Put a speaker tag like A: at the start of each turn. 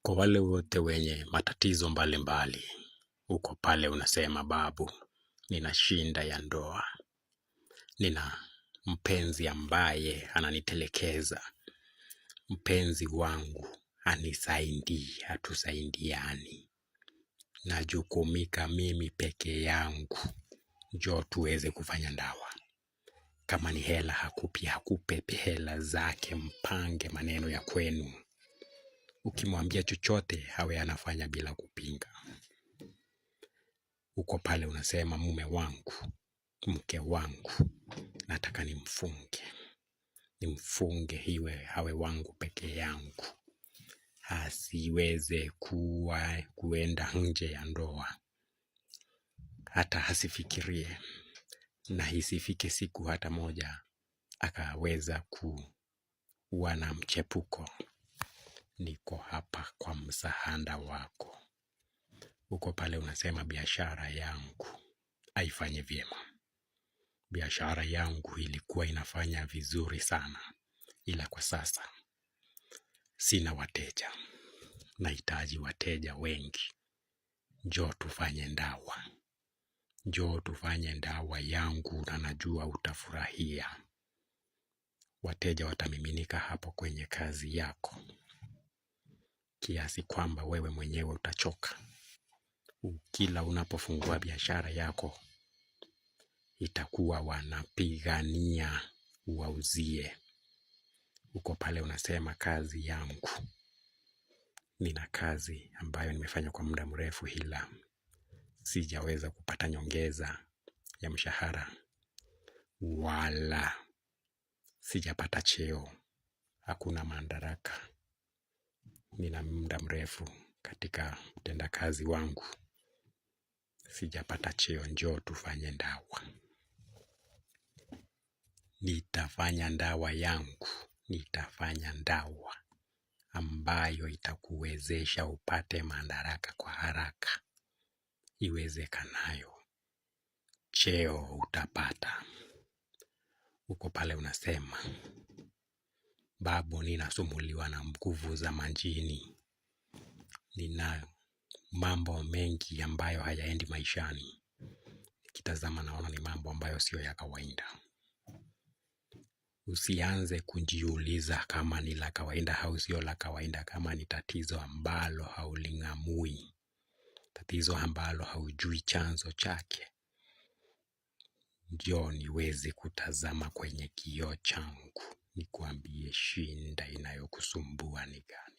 A: Kwa wale wote wenye matatizo mbalimbali, uko pale unasema babu, nina shinda ya ndoa. Nina mpenzi ambaye ananitelekeza. Mpenzi wangu anisaidii, hatusaidiani. Najukumika mimi peke yangu. Njoo tuweze kufanya ndoa. Kama ni hela hakupe hela zake, mpange maneno ya kwenu. Ukimwambia chochote hawe anafanya bila kupinga. Uko pale unasema mume wangu, mke wangu, nataka nimfunge. Nimfunge hawe wangu peke yangu. Asiweze kuenda nje ya ndoa. Hata asifikirie. Na isifike siku hata moja akaweza kuwa na mchepuko. Niko hapa kwa msaada wako. Uko pale unasema biashara yangu haifanye vyema. Biashara yangu ilikuwa inafanya vizuri sana, ila kwa sasa sina wateja. Nahitaji wateja wengi. Njoo tufanye ndoa. Njoo tufanye ndoa yangu na najua utafurahia. Wateja watamiminika hapo kwenye kazi yako, kiasi kwamba wewe mwenyewe utachoka. Kila unapofungua biashara yako itakuwa wanapigania uwauzie. Uko pale unasema kazi yangu. Nina kazi ambayo nimefanya kwa muda mrefu, ila sijaweza kupata nyongeza ya mshahara, wala sijapata cheo. Hakuna madaraka. Nina muda mrefu katika utenda kazi wangu, sijapata cheo. Njoo tufanye ndoa. Nitafanya ndoa yangu. Nitafanya ndoa ambayo itakuwezesha upate madaraka kwa haraka iwezekanayo. Cheo utapata. Uko pale unasema babu, ninasumbuliwa na nguvu za majini. Nina mambo mengi ambayo hayaendi maishani. Nikitazama naona ni mambo ambayo sio ya kawaida. Usianze kujiuliza kama ni la kawaida au sio la kawaida, kama ni tatizo ambalo hauling'amui, tatizo ambalo haujui chanzo chake. Njoo niweze kutazama kwenye kioo changu, nikuambie shinda inayokusumbua ni gani.